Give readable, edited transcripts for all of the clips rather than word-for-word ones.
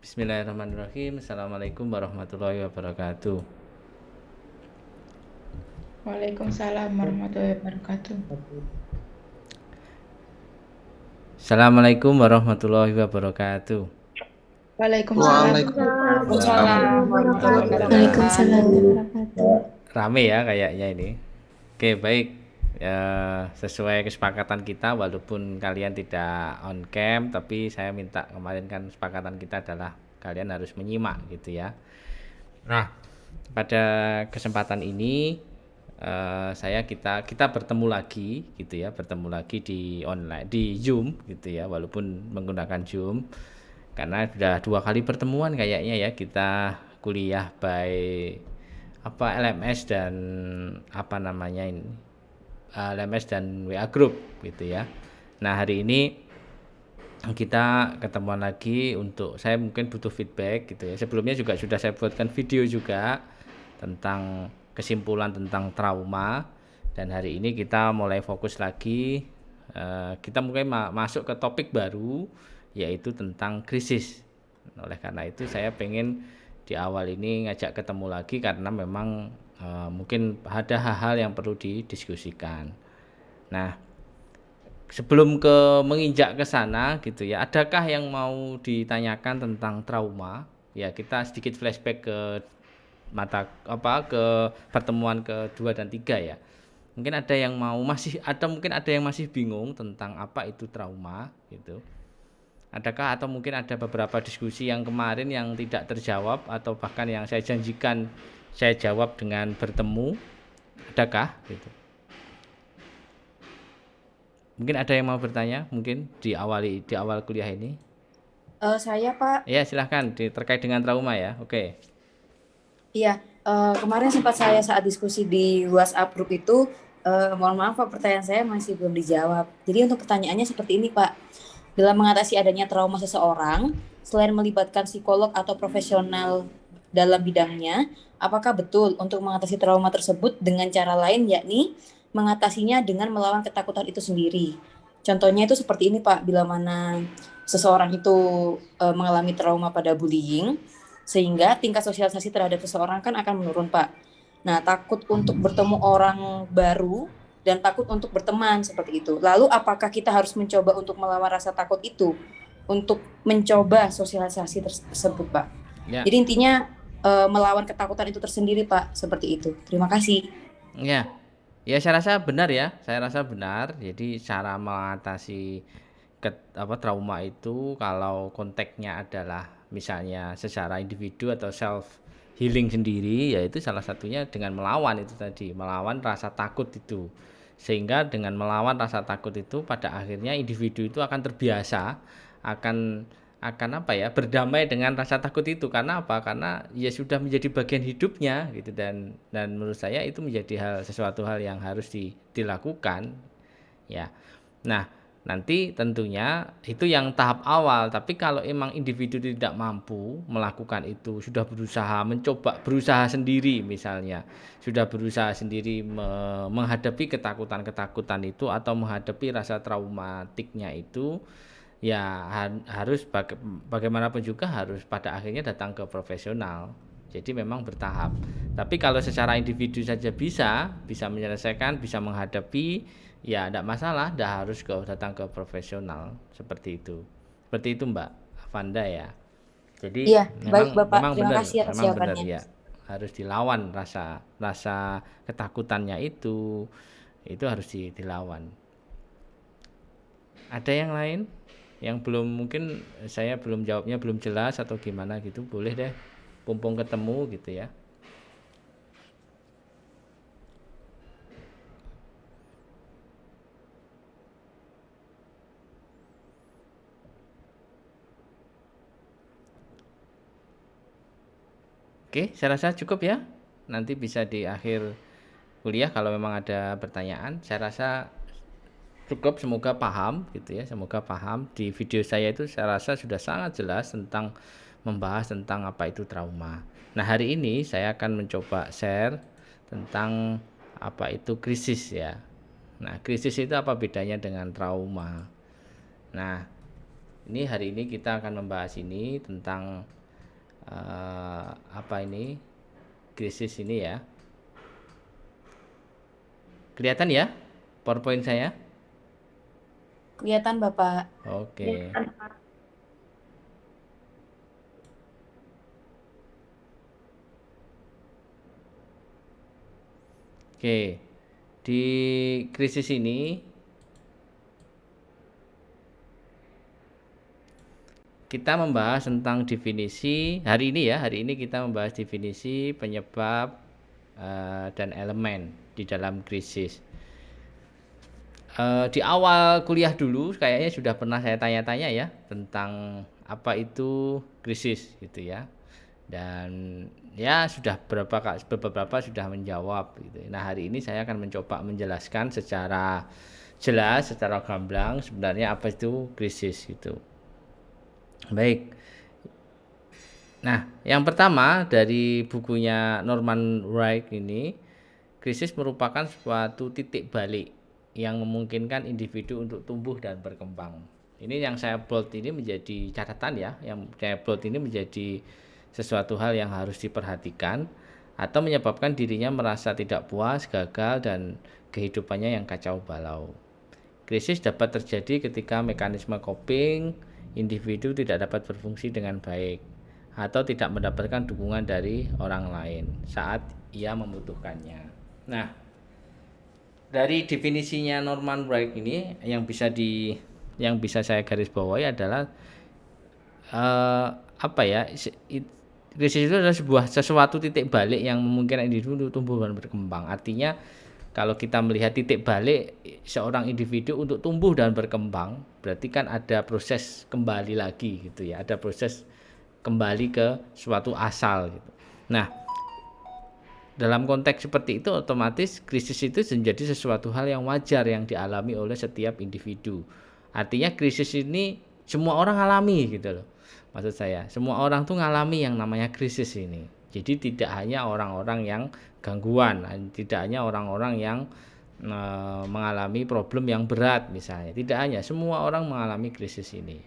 Bismillahirrahmanirrahim. Assalamualaikum warahmatullahi wabarakatuh. Waalaikumsalam warahmatullahi wabarakatuh. Assalamualaikum warahmatullahi wabarakatuh. Waalaikumsalam. Waalaikumsalam Waalaikumsalam warahmatullahi warahmatullahi Waalaikumsalam wabarakatuh. wabarakatuh. Rame ya kayaknya ini. Oke, baik. Ya, sesuai kesepakatan kita walaupun kalian tidak on cam, tapi saya minta kemarin kan kesepakatan kita adalah kalian harus menyimak gitu ya. Nah, pada kesempatan ini kita bertemu lagi gitu ya, bertemu lagi di online di Zoom gitu ya, walaupun menggunakan Zoom karena sudah 2 kali pertemuan kayaknya ya kita kuliah by LMS dan apa namanya ini LMS dan WA Group gitu ya. Nah, hari ini kita ketemuan lagi untuk saya mungkin butuh feedback gitu ya. Sebelumnya juga sudah saya buatkan video juga tentang kesimpulan tentang trauma, dan hari ini kita mulai fokus lagi, kita mungkin masuk ke topik baru yaitu tentang krisis. Oleh karena itu saya pengen di awal ini ngajak ketemu lagi karena memang mungkin ada hal-hal yang perlu didiskusikan. Nah, sebelum menginjak ke sana gitu ya, adakah yang mau ditanyakan tentang trauma? Ya, kita sedikit flashback ke ke pertemuan kedua dan tiga ya. Mungkin ada yang mau masih atau mungkin ada yang masih bingung tentang apa itu trauma gitu. Adakah atau mungkin ada beberapa diskusi yang kemarin yang tidak terjawab atau bahkan yang saya janjikan saya jawab dengan bertemu, adakah gitu? Mungkin ada yang mau bertanya mungkin di awal kuliah ini? Saya Pak, Ya, silahkan terkait dengan trauma ya. Oke. iya, kemarin sempat saya saat diskusi di WhatsApp grup itu, mohon maaf Pak, pertanyaan saya masih belum dijawab. Jadi untuk pertanyaannya seperti ini Pak, dalam mengatasi adanya trauma seseorang, selain melibatkan psikolog atau profesional dalam bidangnya, apakah betul untuk mengatasi trauma tersebut dengan cara lain, yakni mengatasinya dengan melawan ketakutan itu sendiri? Contohnya itu seperti ini Pak, bila mana seseorang itu mengalami trauma pada bullying, sehingga tingkat sosialisasi terhadap seseorang kan akan menurun Pak. Nah, takut untuk bertemu orang baru dan takut untuk berteman seperti itu. Lalu apakah kita harus mencoba untuk melawan rasa takut itu untuk mencoba sosialisasi tersebut, Pak? Ya. Jadi intinya melawan ketakutan itu tersendiri, Pak, seperti itu. Terima kasih. Ya. Ya, saya rasa benar ya. Saya rasa benar. Jadi cara mengatasi trauma itu kalau konteksnya adalah misalnya secara individu atau self healing sendiri, yaitu salah satunya dengan melawan itu tadi, melawan rasa takut itu. Sehingga dengan melawan rasa takut itu pada akhirnya individu itu akan terbiasa, akan berdamai dengan rasa takut itu. Karena apa? Karena ya sudah menjadi bagian hidupnya gitu, dan menurut saya itu menjadi sesuatu hal yang harus dilakukan ya. Nah, nanti tentunya itu yang tahap awal, tapi kalau emang individu tidak mampu melakukan itu, sudah berusaha sendiri misalnya, sudah berusaha sendiri menghadapi ketakutan-ketakutan itu atau menghadapi rasa traumatiknya itu, ya harus bagaimanapun juga harus pada akhirnya datang ke profesional. Jadi memang bertahap. Tapi kalau secara individu saja bisa menyelesaikan, bisa menghadapi, ya tidak masalah, tidak harus datang ke profesional seperti itu. Seperti itu Mbak Avanda ya. Jadi Iya, baik memang Bapak. memang Terima benar, kasih atas memang benar jawabannya. ya. Harus dilawan rasa rasa ketakutannya itu harus dilawan. Ada yang lain yang belum, mungkin saya belum jawabnya belum jelas atau gimana gitu, boleh deh mumpung ketemu gitu ya. Oke, saya rasa cukup ya. Nanti bisa di akhir kuliah kalau memang ada pertanyaan. Saya rasa cukup, semoga paham gitu ya. Semoga paham. Di video saya itu saya rasa sudah sangat jelas tentang membahas tentang apa itu trauma. Nah, hari ini saya akan mencoba share tentang apa itu krisis ya. Nah, krisis itu apa bedanya dengan trauma? Nah, Ini hari ini kita akan membahas ini tentang krisis ini ya. Kelihatan ya PowerPoint saya? Kelihatan Bapak. Oke. Oke. Di krisis ini kita membahas tentang definisi hari ini kita membahas definisi penyebab dan elemen di dalam krisis. Di awal kuliah dulu kayaknya sudah pernah saya tanya-tanya ya tentang apa itu krisis gitu ya. Dan ya sudah beberapa sudah menjawab gitu. Nah, hari ini saya akan mencoba menjelaskan secara jelas, secara gamblang sebenarnya apa itu krisis gitu. Baik. Nah, yang pertama dari bukunya Norman Wright ini, krisis merupakan suatu titik balik yang memungkinkan individu untuk tumbuh dan berkembang. Ini yang saya bold ini menjadi catatan ya, yang saya bold ini menjadi sesuatu hal yang harus diperhatikan atau menyebabkan dirinya merasa tidak puas, gagal, dan kehidupannya yang kacau balau. Krisis dapat terjadi ketika mekanisme coping individu tidak dapat berfungsi dengan baik atau tidak mendapatkan dukungan dari orang lain saat ia membutuhkannya. Nah, dari definisinya Norman Wright ini yang bisa saya garis bawahi adalah krisis itu adalah sesuatu titik balik yang memungkinkan individu untuk tumbuh dan berkembang. Artinya kalau kita melihat titik balik seorang individu untuk tumbuh dan berkembang, berarti kan ada proses kembali lagi gitu ya, ada proses kembali ke suatu asal gitu. Nah, dalam konteks seperti itu otomatis krisis itu menjadi sesuatu hal yang wajar yang dialami oleh setiap individu. Artinya krisis ini semua orang alami gitu loh. Maksud saya, semua orang tuh ngalami yang namanya krisis ini. Jadi tidak hanya orang-orang yang gangguan, tidak hanya orang-orang yang mengalami problem yang berat misalnya. Tidak hanya, semua orang mengalami krisis ini.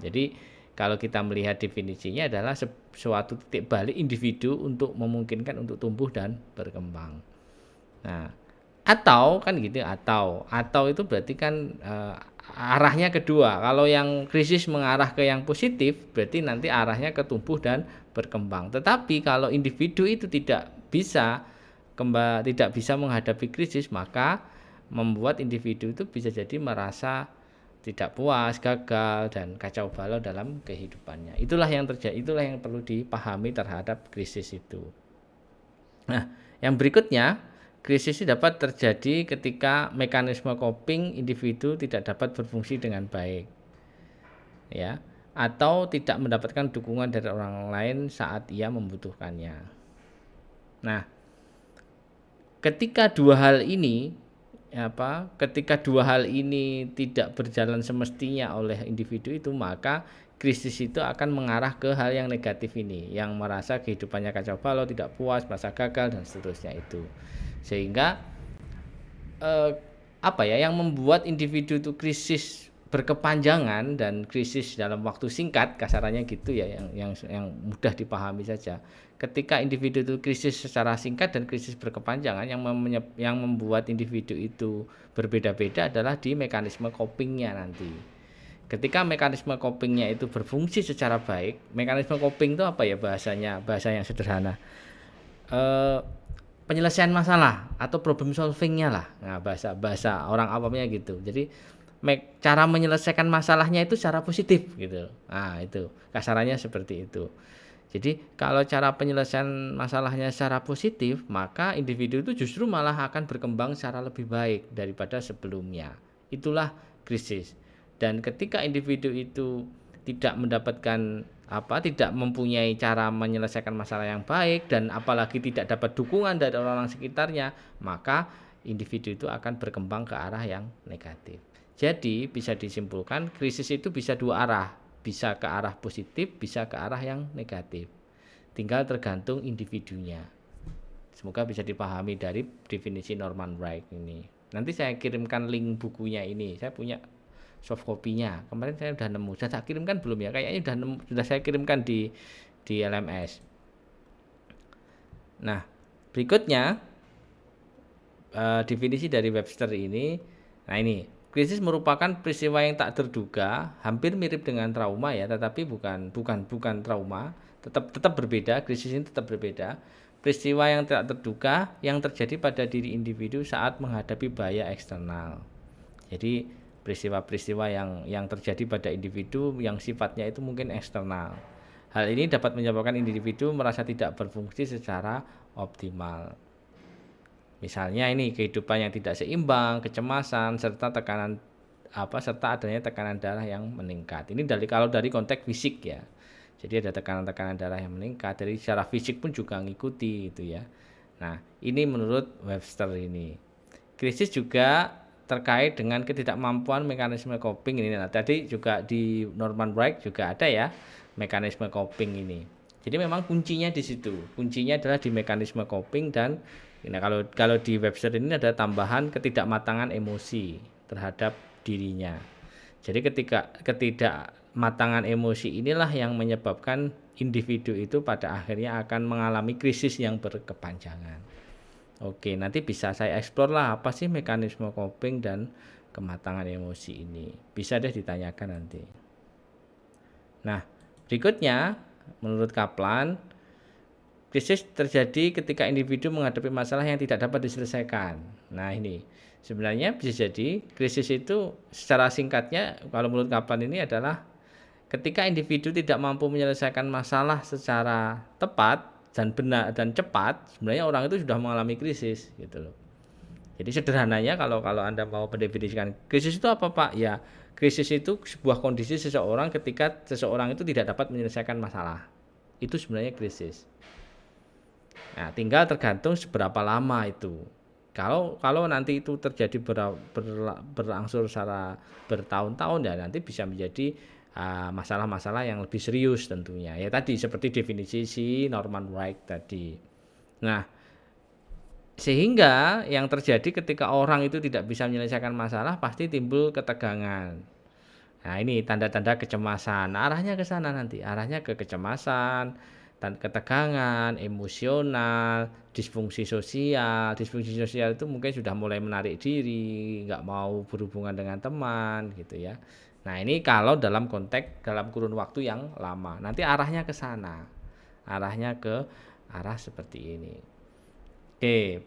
Jadi kalau kita melihat definisinya adalah suatu titik balik individu untuk memungkinkan untuk tumbuh dan berkembang. Nah, atau kan gitu, atau itu berarti kan arahnya kedua. Kalau yang krisis mengarah ke yang positif, berarti nanti arahnya ke tumbuh dan berkembang. Tetapi kalau individu itu tidak bisa menghadapi krisis, maka membuat individu itu bisa jadi merasa tidak puas, gagal, dan kacau balau dalam kehidupannya. Itulah yang terjadi, itulah yang perlu dipahami terhadap krisis itu. Nah, yang berikutnya, krisis dapat terjadi ketika mekanisme coping individu tidak dapat berfungsi dengan baik, ya, atau tidak mendapatkan dukungan dari orang lain saat ia membutuhkannya. Nah, ketika dua hal ini tidak berjalan semestinya oleh individu itu, maka krisis itu akan mengarah ke hal yang negatif ini, yang merasa kehidupannya kacau balau, tidak puas, merasa gagal, dan seterusnya itu. Sehingga yang membuat individu itu krisis berkepanjangan dan krisis dalam waktu singkat, kasarannya gitu ya, yang mudah dipahami saja. Ketika individu itu krisis secara singkat dan krisis berkepanjangan, yang membuat individu itu berbeda-beda adalah di mekanisme copingnya nanti. Ketika mekanisme copingnya itu berfungsi secara baik, mekanisme coping itu apa ya bahasanya, bahasa yang sederhana, penyelesaian masalah atau problem solvingnya lah, nah bahasa orang awamnya gitu. Jadi cara menyelesaikan masalahnya itu secara positif gitu. Nah, itu kasarannya seperti itu. Jadi kalau cara penyelesaian masalahnya secara positif, maka individu itu justru malah akan berkembang secara lebih baik daripada sebelumnya. Itulah krisis. Dan ketika individu itu tidak mempunyai cara menyelesaikan masalah yang baik, dan apalagi tidak dapat dukungan dari orang-orang sekitarnya, maka individu itu akan berkembang ke arah yang negatif. Jadi bisa disimpulkan krisis itu bisa dua arah, bisa ke arah positif, bisa ke arah yang negatif. Tinggal tergantung individunya. Semoga bisa dipahami dari definisi Norman Wright ini. Nanti saya kirimkan link bukunya ini. Saya punya soft copy-nya. Kemarin saya udah nemu. Sudah tak kirimkan belum ya? Kayaknya udah nemu, sudah saya kirimkan di LMS. Nah, berikutnya definisi dari Webster ini. Nah, ini krisis merupakan peristiwa yang tak terduga, hampir mirip dengan trauma ya, tetapi bukan trauma, tetap berbeda. Krisis ini tetap berbeda. Peristiwa yang tidak terduga yang terjadi pada diri individu saat menghadapi bahaya eksternal. Jadi peristiwa-peristiwa yang terjadi pada individu yang sifatnya itu mungkin eksternal. Hal ini dapat menyebabkan individu merasa tidak berfungsi secara optimal. Misalnya ini kehidupan yang tidak seimbang, kecemasan, serta adanya tekanan darah yang meningkat. Ini kalau dari konteks fisik ya. Jadi ada tekanan darah yang meningkat, dari secara fisik pun juga ngikuti gitu ya. Nah, ini menurut Webster ini. Krisis juga terkait dengan ketidakmampuan mekanisme coping ini. Nah, tadi juga di Norman Wright juga ada ya mekanisme coping ini. Jadi memang kuncinya di situ. Kuncinya adalah di mekanisme coping dan kalau di Webster ini ada tambahan ketidakmatangan emosi terhadap dirinya. Jadi ketika ketidakmatangan emosi inilah yang menyebabkan individu itu pada akhirnya akan mengalami krisis yang berkepanjangan. Oke, nanti bisa saya eksplor lah apa sih mekanisme coping dan kematangan emosi ini. Bisa deh ditanyakan nanti. Nah, berikutnya menurut Kaplan, krisis terjadi ketika individu menghadapi masalah yang tidak dapat diselesaikan. Nah, ini sebenarnya bisa jadi krisis itu secara singkatnya kalau menurut Kaplan ini adalah ketika individu tidak mampu menyelesaikan masalah secara tepat dan benar dan cepat, sebenarnya orang itu sudah mengalami krisis gitu loh. Jadi sederhananya kalau Anda mau mendefinisikan krisis itu apa, Pak? Ya, krisis itu sebuah kondisi seseorang ketika seseorang itu tidak dapat menyelesaikan masalah. Itu sebenarnya krisis. Nah, tinggal tergantung seberapa lama itu. Kalau nanti itu terjadi berangsur secara bertahun-tahun ya nanti bisa menjadi masalah-masalah yang lebih serius tentunya. Ya tadi seperti definisi si Norman Wright tadi. Nah, sehingga yang terjadi ketika orang itu tidak bisa menyelesaikan masalah pasti timbul ketegangan. Nah, ini tanda-tanda kecemasan. Arahnya ke sana nanti, arahnya ke kecemasan, dan ketegangan, emosional, disfungsi sosial. Disfungsi sosial itu mungkin sudah mulai menarik diri, nggak mau berhubungan dengan teman gitu ya. Nah, ini kalau dalam konteks dalam kurun waktu yang lama. Nanti arahnya ke sana. Arahnya ke arah seperti ini. Oke.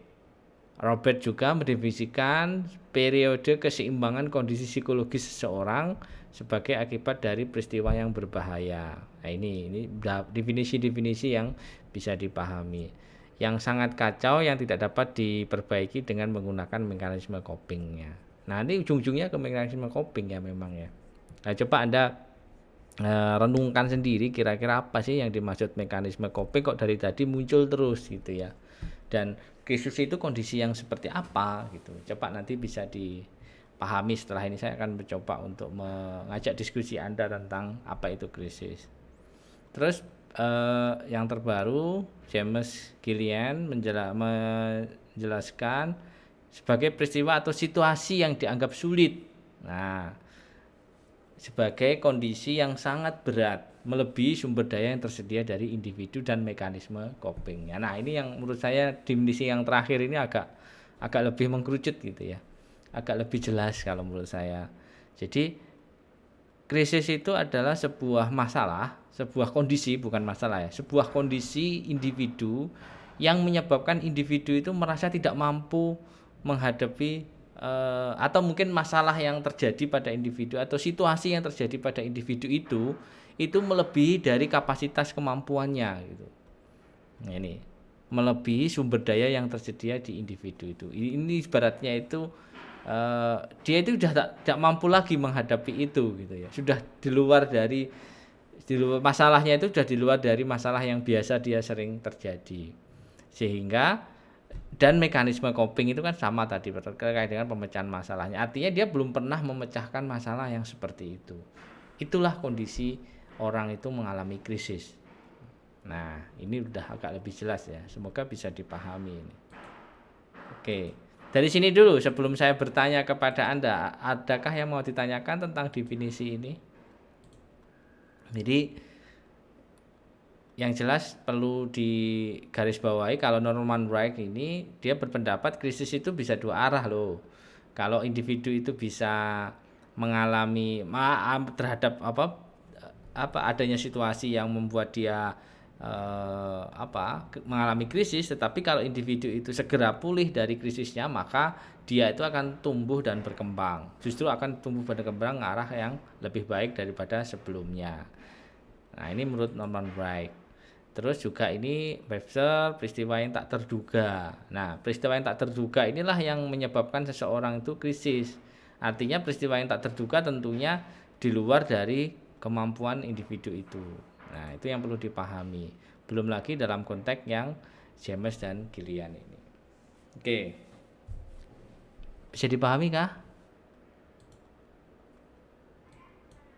Robert juga mendefinisikan periode keseimbangan kondisi psikologis seseorang sebagai akibat dari peristiwa yang berbahaya. Nah, ini definisi-definisi yang bisa dipahami. Yang sangat kacau yang tidak dapat diperbaiki dengan menggunakan mekanisme copingnya. Nah, ini ujung-ujungnya ke mekanisme coping ya memang ya. Nah, coba Anda renungkan sendiri kira-kira apa sih yang dimaksud mekanisme coping kok dari tadi muncul terus gitu ya. Dan krisis itu kondisi yang seperti apa gitu. Coba nanti bisa dipahami setelah ini saya akan mencoba untuk mengajak diskusi Anda tentang apa itu krisis. Terus yang terbaru James Gillian menjelaskan sebagai peristiwa atau situasi yang dianggap sulit. Nah, sebagai kondisi yang sangat berat melebihi sumber daya yang tersedia dari individu dan mekanisme coping. Nah, ini yang menurut saya definisi yang terakhir ini agak lebih mengkerucut gitu ya. Agak lebih jelas kalau menurut saya. Jadi krisis itu adalah sebuah masalah, sebuah kondisi, bukan masalah ya, sebuah kondisi individu yang menyebabkan individu itu merasa tidak mampu menghadapi atau mungkin masalah yang terjadi pada individu atau situasi yang terjadi pada individu itu melebihi dari kapasitas kemampuannya gitu. Nah, ini melebihi sumber daya yang tersedia di individu itu. Ini ibaratnya itu dia itu sudah tidak mampu lagi menghadapi itu gitu ya. Sudah di luar masalahnya itu sudah di luar dari masalah yang biasa dia sering terjadi. Sehingga dan mekanisme coping itu kan sama tadi terkait dengan pemecahan masalahnya. Artinya dia belum pernah memecahkan masalah yang seperti itu. Itulah kondisi orang itu mengalami krisis. Nah, ini udah agak lebih jelas ya. Semoga bisa dipahami ini. Oke. Dari sini dulu sebelum saya bertanya kepada Anda, adakah yang mau ditanyakan tentang definisi ini? Jadi yang jelas perlu digarisbawahi kalau Norman Wright ini dia berpendapat krisis itu bisa dua arah loh. Kalau individu itu bisa mengalami terhadap apa adanya situasi yang membuat dia mengalami krisis, tetapi kalau individu itu segera pulih dari krisisnya maka dia itu akan tumbuh dan berkembang. Justru akan tumbuh dan berkembang arah yang lebih baik daripada sebelumnya. Nah, ini menurut Norman Wright. Terus juga ini Webster peristiwa yang tak terduga. Nah, peristiwa yang tak terduga inilah yang menyebabkan seseorang itu krisis. Artinya peristiwa yang tak terduga tentunya di luar dari kemampuan individu itu. Nah, itu yang perlu dipahami. Belum lagi dalam konteks yang James dan Gillian ini. Oke. Bisa dipahami kah?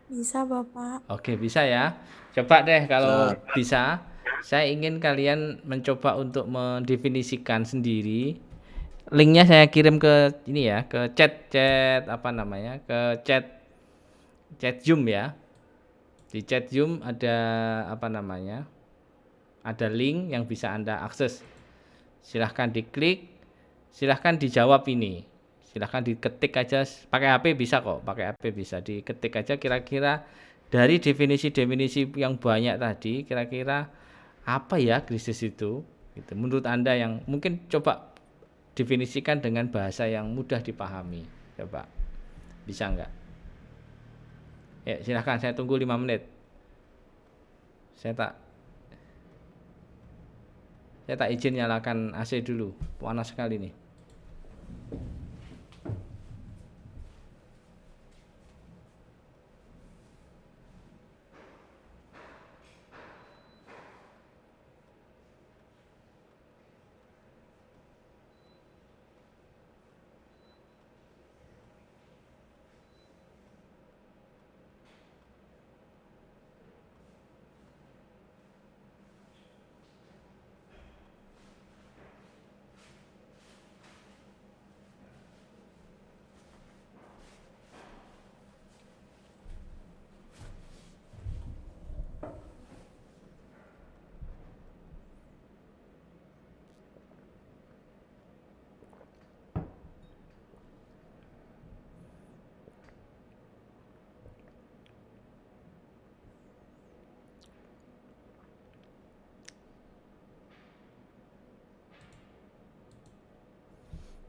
Bisa, Bapak. Oke, bisa ya. Coba deh kalau bisa. Saya ingin kalian mencoba untuk mendefinisikan sendiri. Linknya saya kirim ke ini ya, ke chat ke chat Zoom ya. Di chat Zoom ada ada link yang bisa Anda akses. Silahkan diklik, silahkan dijawab ini. Silahkan diketik aja, pakai HP bisa kok, pakai HP bisa diketik aja kira-kira dari definisi-definisi yang banyak tadi, kira-kira apa ya krisis itu gitu. Menurut Anda yang mungkin coba definisikan dengan bahasa yang mudah dipahami, coba bisa enggak? Ya silahkan, saya tunggu 5 menit. Saya tak izin nyalakan AC dulu, panas sekali nih.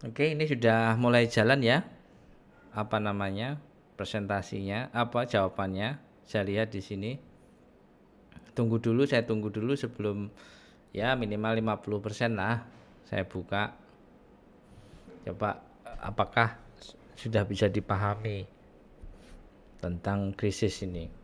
Oke, ini sudah mulai jalan ya. Presentasinya, jawabannya. Saya lihat di sini. Saya tunggu dulu sebelum ya minimal 50% lah. Saya buka. Coba apakah sudah bisa dipahami tentang krisis ini.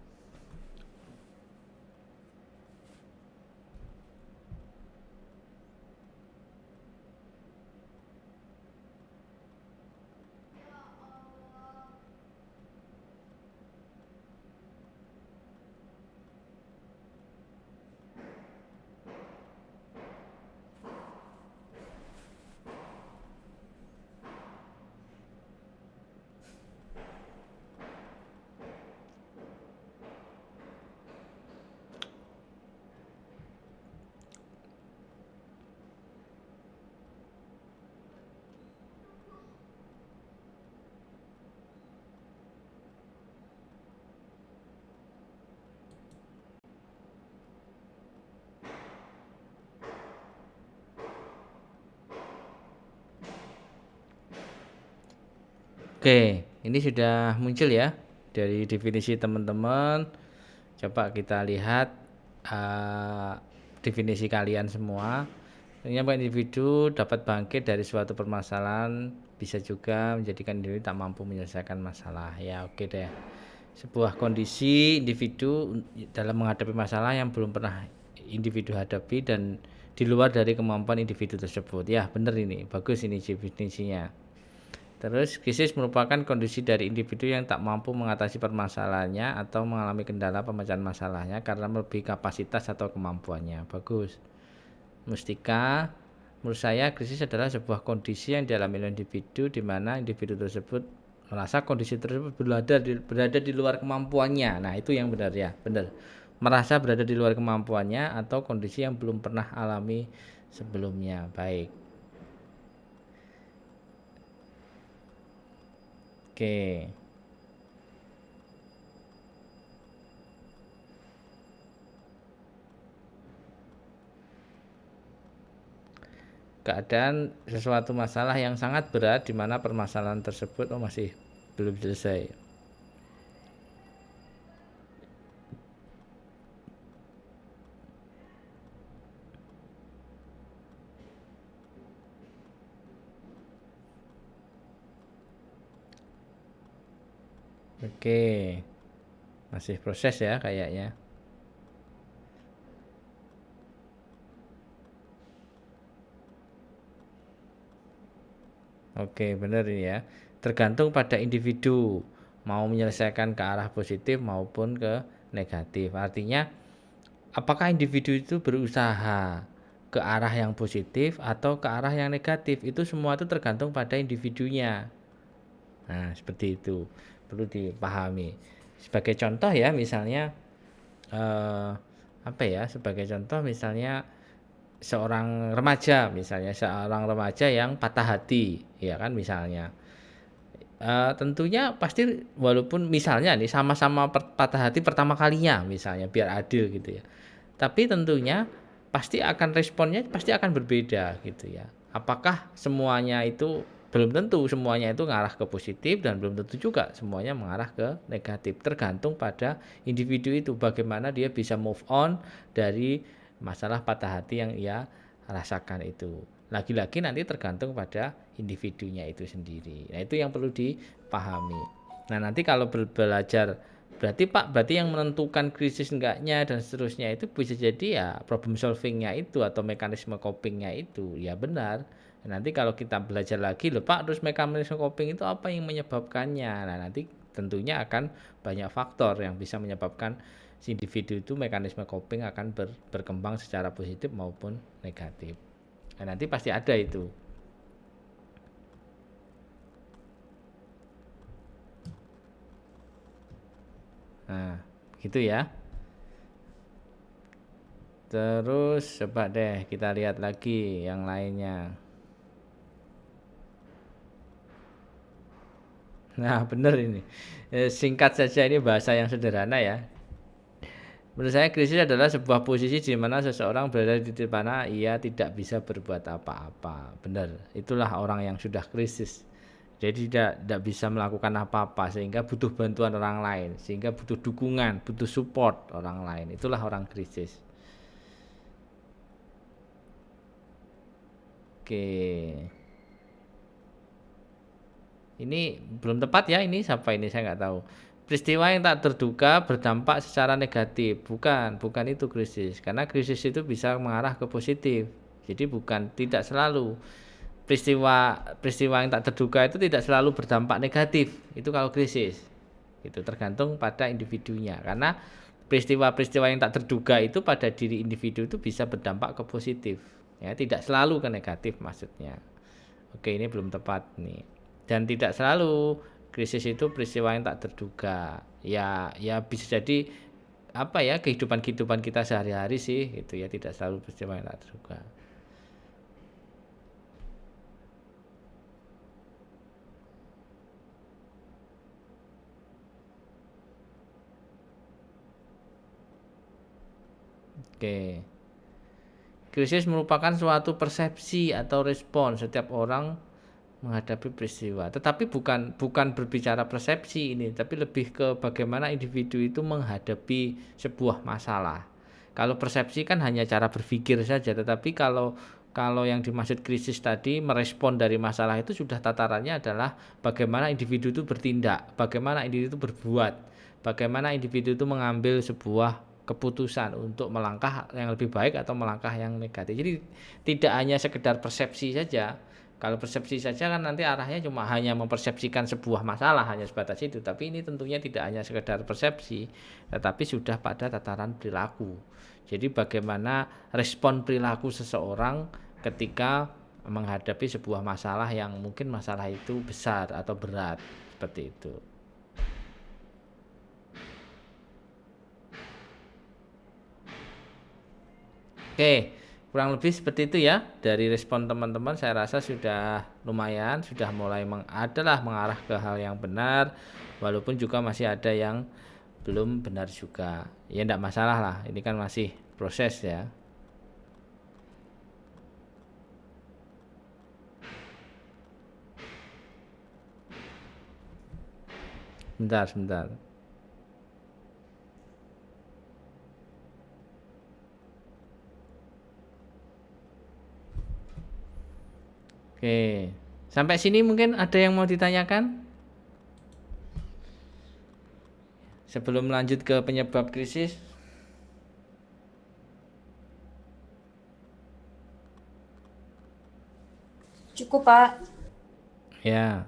Oke, ini sudah muncul ya dari definisi teman-teman. Coba kita lihat definisi kalian semua. Ternyata individu dapat bangkit dari suatu permasalahan, bisa juga menjadikan diri tak mampu menyelesaikan masalah. Ya, oke deh. Sebuah kondisi individu dalam menghadapi masalah yang belum pernah individu hadapi dan di luar dari kemampuan individu tersebut. Ya, benar ini. Bagus ini definisinya. Terus krisis merupakan kondisi dari individu yang tak mampu mengatasi permasalahannya atau mengalami kendala pemecahan masalahnya karena melebihi kapasitas atau kemampuannya. Bagus. Mustika, Menurut saya krisis adalah sebuah kondisi yang dialami oleh individu di mana individu tersebut merasa kondisi tersebut berada di luar kemampuannya. Nah, itu yang benar ya, benar. Merasa berada di luar kemampuannya atau kondisi yang belum pernah alami sebelumnya. Baik. Oke. Keadaan sesuatu masalah yang sangat berat di mana permasalahan tersebut masih belum selesai. Oke. Masih proses ya kayaknya. Oke, benar ini ya. Tergantung pada individu mau menyelesaikan ke arah positif maupun ke negatif. Artinya, apakah individu itu berusaha ke arah yang positif atau ke arah yang negatif? Itu semua itu tergantung pada individunya. Nah, seperti itu. Perlu dipahami. Sebagai contoh ya, misalnya sebagai contoh misalnya seorang remaja yang patah hati, ya kan misalnya. Tentunya pasti walaupun misalnya nih sama-sama patah hati pertama kalinya misalnya biar adil gitu ya. Tapi tentunya responnya pasti akan berbeda gitu ya. Apakah semuanya itu belum tentu semuanya itu mengarah ke positif dan belum tentu juga semuanya mengarah ke negatif. Tergantung pada individu itu bagaimana dia bisa move on dari masalah patah hati yang ia rasakan itu. Lagi-lagi nanti tergantung pada individunya itu sendiri. Nah, itu yang perlu dipahami. Nah, nanti kalau belajar berarti yang menentukan krisis enggaknya dan seterusnya itu bisa jadi ya problem solvingnya itu atau mekanisme copingnya itu ya benar. Nanti kalau kita belajar lagi loh Pak, terus mekanisme coping itu apa yang menyebabkannya. Nah, nanti tentunya akan banyak faktor yang bisa menyebabkan si individu itu mekanisme coping akan berkembang secara positif maupun negatif. Nah, nanti pasti ada itu. Nah, gitu ya. Terus coba deh kita lihat lagi yang lainnya. Nah, benar ini. Singkat saja ini bahasa yang sederhana ya. Menurut saya krisis adalah sebuah posisi di mana seseorang berada di mana ia tidak bisa berbuat apa-apa. Benar, itulah orang yang sudah krisis. Jadi tidak bisa melakukan apa-apa sehingga butuh bantuan orang lain, sehingga butuh dukungan, butuh support orang lain. Itulah orang krisis. Oke. Ini belum tepat ya, ini siapa ini saya nggak tahu. Peristiwa yang tak terduga berdampak secara negatif. Bukan itu krisis. Karena krisis itu bisa mengarah ke positif. Jadi tidak selalu. Peristiwa yang tak terduga itu tidak selalu berdampak negatif. Itu kalau krisis. Itu tergantung pada individunya. Karena peristiwa-peristiwa yang tak terduga itu pada diri individu itu bisa berdampak ke positif. Ya, tidak selalu ke negatif maksudnya. Oke, ini belum tepat nih. Dan tidak selalu krisis itu peristiwa yang tak terduga. Ya bisa jadi kehidupan kita sehari-hari sih gitu ya, tidak selalu peristiwa yang tak terduga. Oke. Krisis merupakan suatu persepsi atau respon setiap orang menghadapi peristiwa. Tetapi bukan berbicara persepsi ini, tapi lebih ke bagaimana individu itu menghadapi sebuah masalah. Kalau persepsi kan hanya cara berpikir saja, tetapi kalau yang dimaksud krisis tadi merespon dari masalah itu sudah tatarannya adalah bagaimana individu itu bertindak, bagaimana individu itu berbuat, bagaimana individu itu mengambil sebuah keputusan untuk melangkah yang lebih baik atau melangkah yang negatif. Jadi tidak hanya sekedar persepsi saja. Kalau persepsi saja kan nanti arahnya hanya mempersepsikan sebuah masalah, hanya sebatas itu. Tapi ini tentunya tidak hanya sekedar persepsi, tetapi sudah pada tataran perilaku. Jadi bagaimana respon perilaku seseorang ketika menghadapi sebuah masalah yang mungkin masalah itu besar atau berat seperti itu. Oke, kurang lebih seperti itu ya. Dari respon teman-teman saya rasa sudah lumayan, sudah mulai adalah mengarah ke hal yang benar, walaupun juga masih ada yang belum benar juga. Ya enggak masalah lah, ini kan masih proses ya. Sebentar. Oke, sampai sini mungkin ada yang mau ditanyakan? Sebelum lanjut ke penyebab krisis. Cukup, Pak. Ya.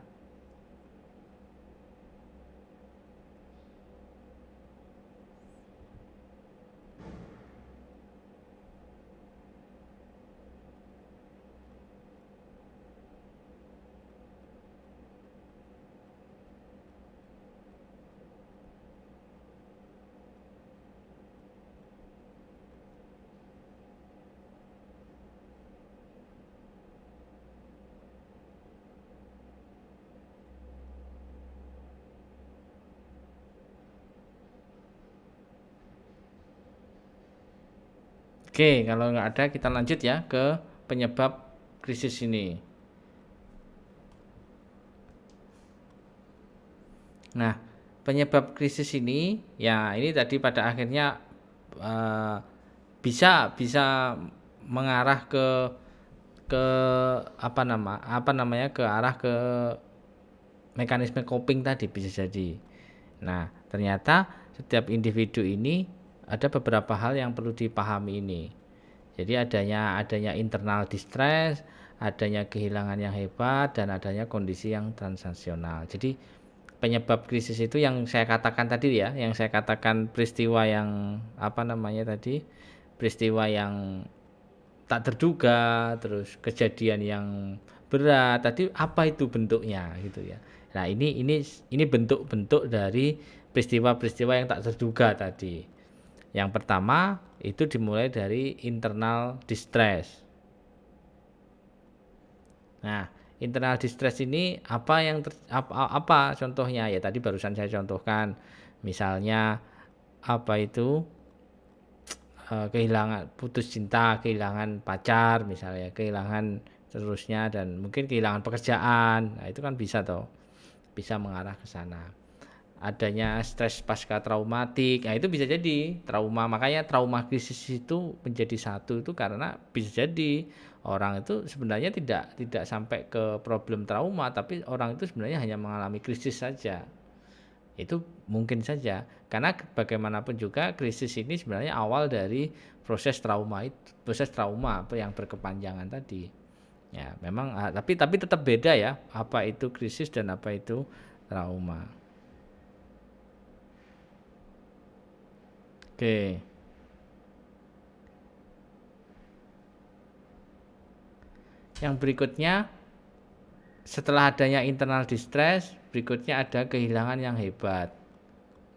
Oke, kalau nggak ada kita lanjut ya ke penyebab krisis ini. Nah, penyebab krisis ini ya ini tadi pada akhirnya bisa mengarah ke apa namanya ke arah ke mekanisme coping tadi bisa jadi. Nah, ternyata setiap individu ini ada beberapa hal yang perlu dipahami ini. Jadi adanya internal distress, adanya kehilangan yang hebat, dan adanya kondisi yang transaksional. Jadi penyebab krisis itu yang saya katakan tadi ya, yang saya katakan peristiwa yang peristiwa yang tak terduga, terus kejadian yang berat tadi apa itu bentuknya gitu ya. Nah, ini bentuk-bentuk dari peristiwa-peristiwa yang tak terduga tadi. Yang pertama itu dimulai dari internal distress. Nah, internal distress ini apa contohnya ya, tadi barusan saya contohkan. Misalnya kehilangan, putus cinta, kehilangan pacar misalnya, kehilangan terusnya, dan mungkin kehilangan pekerjaan. Nah, itu kan bisa mengarah ke sana. Adanya stres pasca traumatik, nah itu bisa jadi trauma. Makanya trauma krisis itu menjadi satu itu karena bisa jadi orang itu sebenarnya tidak sampai ke problem trauma, tapi orang itu sebenarnya hanya mengalami krisis saja. Itu mungkin saja, karena bagaimanapun juga krisis ini sebenarnya awal dari proses trauma yang berkepanjangan tadi. Ya, memang tapi tetap beda ya, apa itu krisis dan apa itu trauma. Oke. Yang berikutnya, setelah adanya internal distress, berikutnya ada kehilangan yang hebat.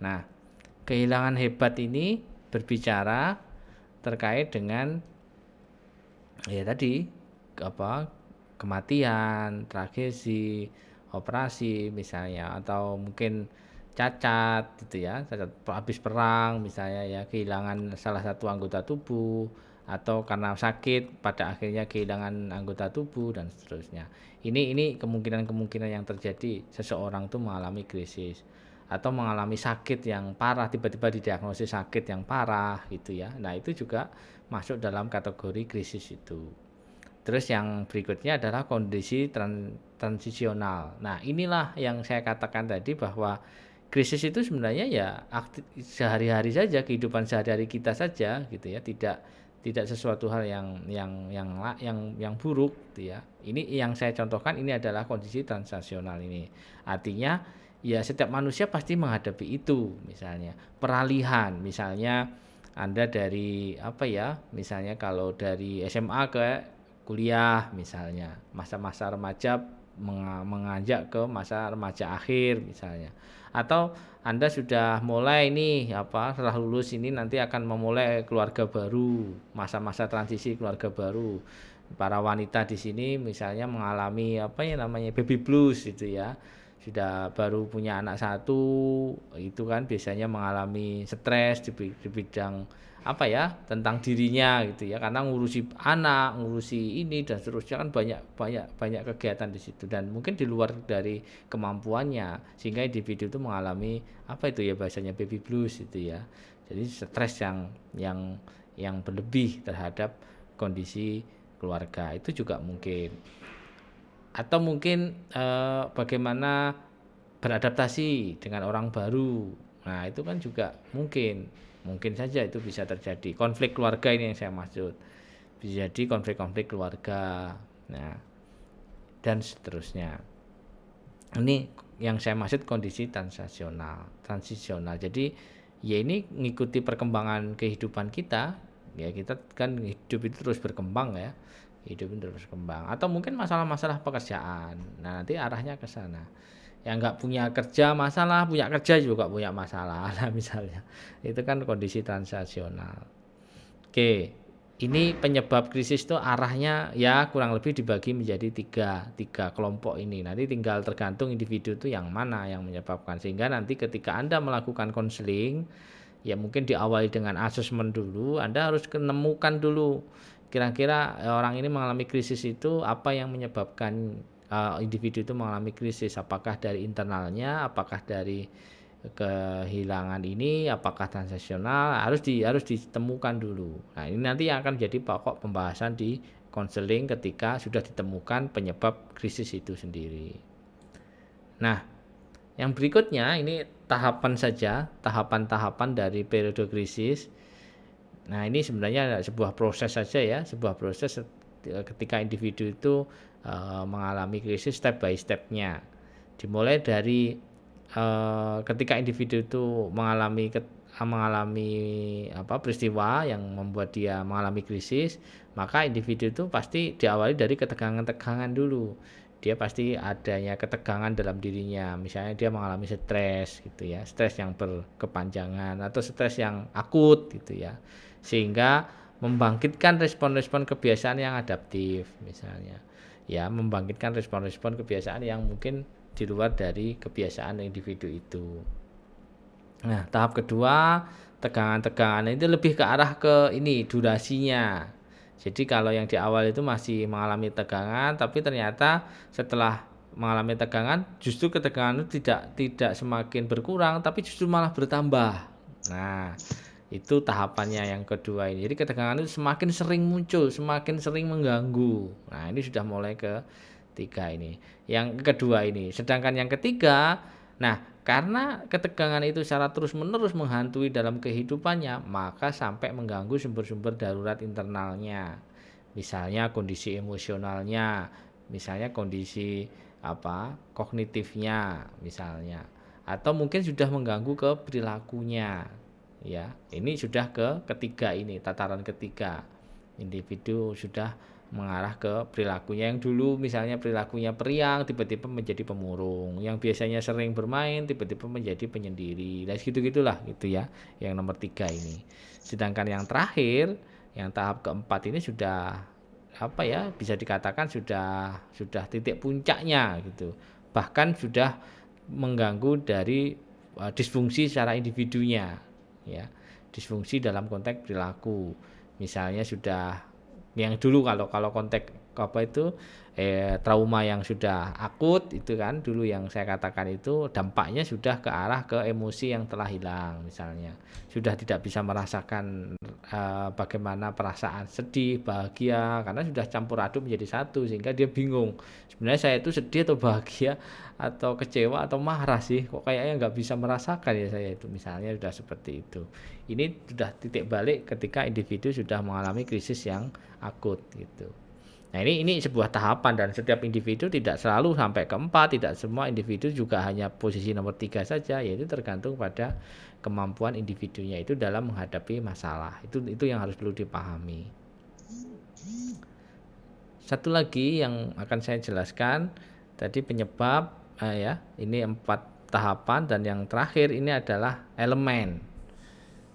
Nah, kehilangan hebat ini berbicara terkait dengan ya tadi kematian, tragedi, operasi misalnya, atau mungkin cacat gitu ya, cacat habis perang misalnya ya, kehilangan salah satu anggota tubuh, atau karena sakit pada akhirnya kehilangan anggota tubuh dan seterusnya. Ini kemungkinan yang terjadi seseorang tuh mengalami krisis atau mengalami sakit yang parah, tiba-tiba didiagnosis sakit yang parah gitu ya. Nah, itu juga masuk dalam kategori krisis itu. Terus yang berikutnya adalah kondisi transisional. Nah, inilah yang saya katakan tadi bahwa krisis itu sebenarnya ya sehari-hari saja, kehidupan sehari-hari kita saja gitu ya, tidak sesuatu hal yang buruk gitu ya. Ini yang saya contohkan, ini adalah kondisi transaksional ini. Artinya ya setiap manusia pasti menghadapi itu. Misalnya peralihan, misalnya Anda dari misalnya kalau dari SMA kuliah misalnya, masa-masa remaja menganjak ke masa remaja akhir misalnya. Atau Anda sudah mulai nih setelah lulus ini nanti akan memulai keluarga baru, masa-masa transisi keluarga baru. Para wanita di sini misalnya mengalami baby blues gitu ya. Sudah baru punya anak satu, itu kan biasanya mengalami stres di bidang tentang dirinya gitu ya, karena ngurusi anak, ngurusi ini dan seterusnya kan banyak kegiatan di situ dan mungkin di luar dari kemampuannya, sehingga individu itu mengalami bahasanya baby blues gitu ya. Jadi stres yang berlebih terhadap kondisi keluarga itu juga mungkin. Atau mungkin bagaimana beradaptasi dengan orang baru. Nah, itu kan juga mungkin saja itu bisa terjadi. Konflik keluarga ini yang saya maksud. Bisa jadi konflik-konflik keluarga. Nah, dan seterusnya. Ini yang saya maksud kondisi transisional. Jadi ya ini mengikuti perkembangan kehidupan kita. Ya kita kan hidup itu terus berkembang ya. Hidup itu terus berkembang. Atau mungkin masalah-masalah pekerjaan. Nah, nanti arahnya ke sana. Yang nggak punya kerja masalah, punya kerja juga punya masalah. Nah, misalnya itu kan kondisi transisional. Oke, ini penyebab krisis itu arahnya ya kurang lebih dibagi menjadi tiga kelompok ini. Nanti tinggal tergantung individu itu yang mana yang menyebabkan, sehingga nanti ketika Anda melakukan konseling ya mungkin diawali dengan asesmen dulu. Anda harus menemukan dulu kira-kira orang ini mengalami krisis itu apa yang menyebabkan individu itu mengalami krisis, apakah dari internalnya, apakah dari kehilangan ini, apakah transisional, harus ditemukan dulu. Nah, ini nanti yang akan jadi pokok pembahasan di konseling ketika sudah ditemukan penyebab krisis itu sendiri. Nah, yang berikutnya ini tahapan-tahapan dari periode krisis. Nah, ini sebenarnya sebuah proses saja ya, sebuah proses ketika individu itu mengalami krisis step by stepnya. Dimulai dari ketika individu itu mengalami peristiwa yang membuat dia mengalami krisis, maka individu itu pasti diawali dari ketegangan-tegangan dulu. Dia pasti adanya ketegangan dalam dirinya, misalnya dia mengalami stres gitu ya, stres yang berkepanjangan atau stres yang akut gitu ya, sehingga membangkitkan respon-respon kebiasaan yang adaptif misalnya ya, membangkitkan respon-respon kebiasaan yang mungkin di luar dari kebiasaan individu itu. Nah, tahap kedua, tegangan-tegangan itu lebih ke arah ke ini durasinya. Jadi kalau yang di awal itu masih mengalami tegangan, tapi ternyata setelah mengalami tegangan justru ketegangan itu tidak semakin berkurang, tapi justru malah bertambah. Nah, itu tahapannya yang kedua ini. Jadi ketegangan itu semakin sering muncul, semakin sering mengganggu. Nah, ini sudah mulai ke tiga ini. Yang kedua ini. Sedangkan yang ketiga, nah karena ketegangan itu secara terus-menerus menghantui dalam kehidupannya, maka sampai mengganggu sumber-sumber darurat internalnya. Misalnya kondisi emosionalnya, misalnya kondisi kognitifnya misalnya. Atau mungkin sudah mengganggu ke perilakunya. Ya, ini sudah ke ketiga ini, tataran ketiga. Individu sudah mengarah ke perilakunya yang dulu misalnya perilakunya periang tiba-tiba menjadi pemurung, yang biasanya sering bermain tiba-tiba menjadi penyendiri. Dan gitu-gitulah gitu ya. Yang nomor 3 ini. Sedangkan yang terakhir, yang tahap keempat ini sudah bisa dikatakan sudah titik puncaknya gitu. Bahkan sudah mengganggu dari disfungsi secara individunya. Ya, disfungsi dalam konteks perilaku, misalnya sudah yang dulu kalau konteks trauma yang sudah akut itu kan dulu yang saya katakan itu dampaknya sudah ke arah ke emosi yang telah hilang, misalnya sudah tidak bisa merasakan bagaimana perasaan sedih, bahagia, karena sudah campur aduk menjadi satu, sehingga dia bingung sebenarnya saya itu sedih atau bahagia atau kecewa atau marah sih, kok kayaknya nggak bisa merasakan ya saya itu, misalnya sudah seperti itu. Ini sudah titik balik ketika individu sudah mengalami krisis yang akut gitu. Nah, ini sebuah tahapan dan setiap individu tidak selalu sampai ke 4, tidak semua individu juga hanya posisi nomor 3 saja, yaitu tergantung pada kemampuan individunya itu dalam menghadapi masalah. Itu yang harus perlu dipahami. satu lagi yang akan saya jelaskan tadi penyebab ya, ini 4 tahapan, dan yang terakhir ini adalah elemen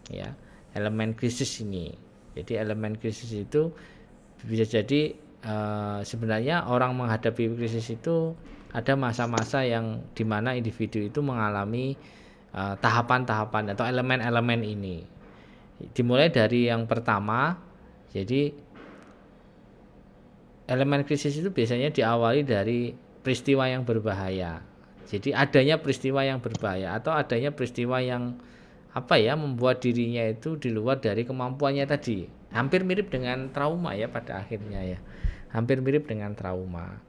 ya, elemen krisis ini. Jadi elemen krisis itu bisa jadi sebenarnya orang menghadapi krisis itu ada masa-masa yang dimana individu itu mengalami tahapan-tahapan atau elemen-elemen ini. Dimulai dari yang pertama, jadi elemen krisis itu biasanya diawali dari peristiwa yang berbahaya. Jadi adanya peristiwa yang berbahaya atau adanya peristiwa yang membuat dirinya itu di luar dari kemampuannya tadi. Hampir mirip dengan trauma ya pada akhirnya ya. Hampir mirip dengan trauma.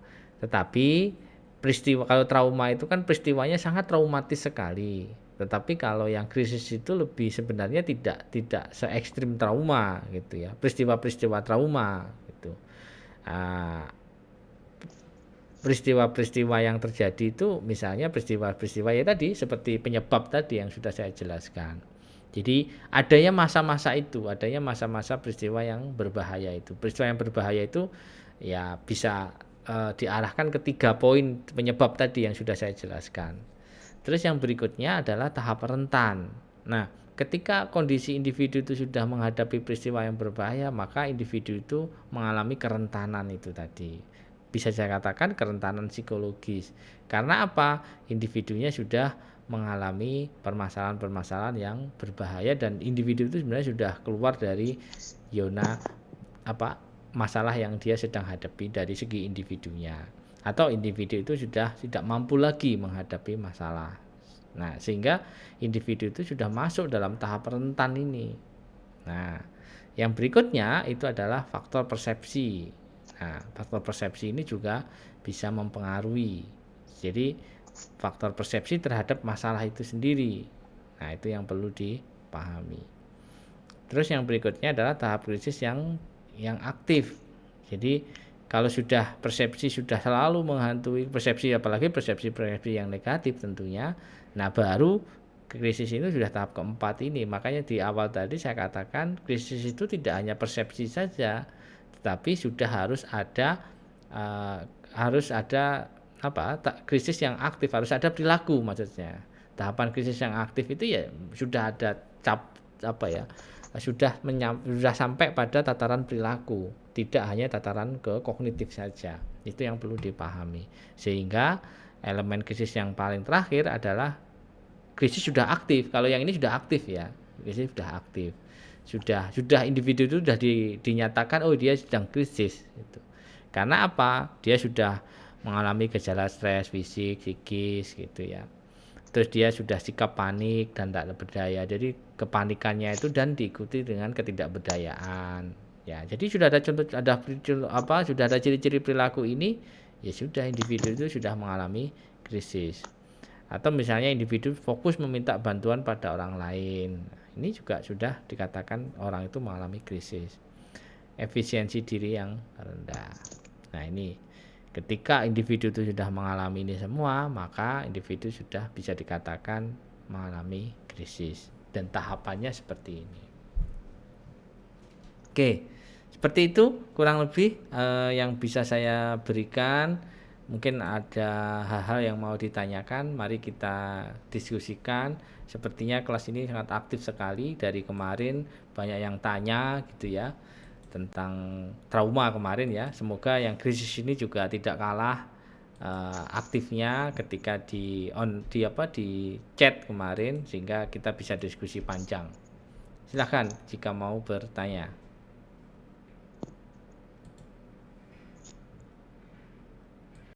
Tetapi peristiwa, kalau trauma itu kan peristiwanya sangat traumatis sekali. Tetapi kalau yang krisis itu lebih sebenarnya tidak se ekstrim trauma gitu ya. Peristiwa-peristiwa trauma gitu. Peristiwa-peristiwa yang terjadi itu misalnya peristiwa-peristiwa ya tadi seperti penyebab tadi yang sudah saya jelaskan. Jadi adanya masa-masa itu, adanya masa-masa peristiwa yang berbahaya itu. Peristiwa yang berbahaya itu ya bisa diarahkan ke 3 poin penyebab tadi yang sudah saya jelaskan. Terus yang berikutnya adalah tahap rentan. Nah, ketika kondisi individu itu sudah menghadapi peristiwa yang berbahaya, maka individu itu mengalami kerentanan itu tadi. Bisa saya katakan kerentanan psikologis. Karena apa? Individunya sudah mengalami permasalahan-permasalahan yang berbahaya dan individu itu sebenarnya sudah keluar dari zona masalah yang dia sedang hadapi dari segi individunya. Atau individu itu sudah tidak mampu lagi menghadapi masalah. Nah, sehingga individu itu sudah masuk dalam tahap rentan ini. Nah, yang berikutnya itu adalah faktor persepsi. Nah, faktor persepsi ini juga bisa mempengaruhi. Jadi, faktor persepsi terhadap masalah itu sendiri. Nah, itu yang perlu dipahami. Terus yang berikutnya adalah tahap krisis yang aktif. Jadi, kalau sudah persepsi sudah selalu menghantui persepsi, apalagi persepsi yang negatif tentunya, nah baru krisis ini sudah tahap keempat ini. Makanya di awal tadi saya katakan krisis itu tidak hanya persepsi saja, tetapi sudah harus ada krisis yang aktif, harus ada perilaku maksudnya. Tahapan krisis yang aktif itu ya sudah ada sudah sampai pada tataran perilaku, tidak hanya tataran ke kognitif saja. Itu yang perlu dipahami. Sehingga elemen krisis yang paling terakhir adalah krisis sudah aktif. Kalau yang ini sudah aktif ya, krisis sudah aktif. Sudah individu itu sudah dinyatakan dia sedang krisis gitu. Karena apa? Dia sudah mengalami gejala stres fisik, psikis gitu ya. Terus dia sudah sikap panik dan tak berdaya. Jadi kepanikannya itu dan diikuti dengan ketidakberdayaan. Ya, jadi sudah ada sudah ada ciri-ciri perilaku ini, ya sudah individu itu sudah mengalami krisis. Atau misalnya individu fokus meminta bantuan pada orang lain. Ini juga sudah dikatakan orang itu mengalami krisis. Efisiensi diri yang rendah. Nah, ini ketika individu itu sudah mengalami ini semua, maka individu sudah bisa dikatakan mengalami krisis. Dan tahapannya seperti ini. Oke, seperti itu kurang lebih yang bisa saya berikan. Mungkin ada hal-hal yang mau ditanyakan, mari kita diskusikan. Sepertinya kelas ini sangat aktif sekali, dari kemarin banyak yang tanya gitu ya tentang trauma kemarin ya. Semoga yang krisis ini juga tidak kalah aktifnya ketika di chat kemarin, sehingga kita bisa diskusi panjang. Silakan jika mau bertanya.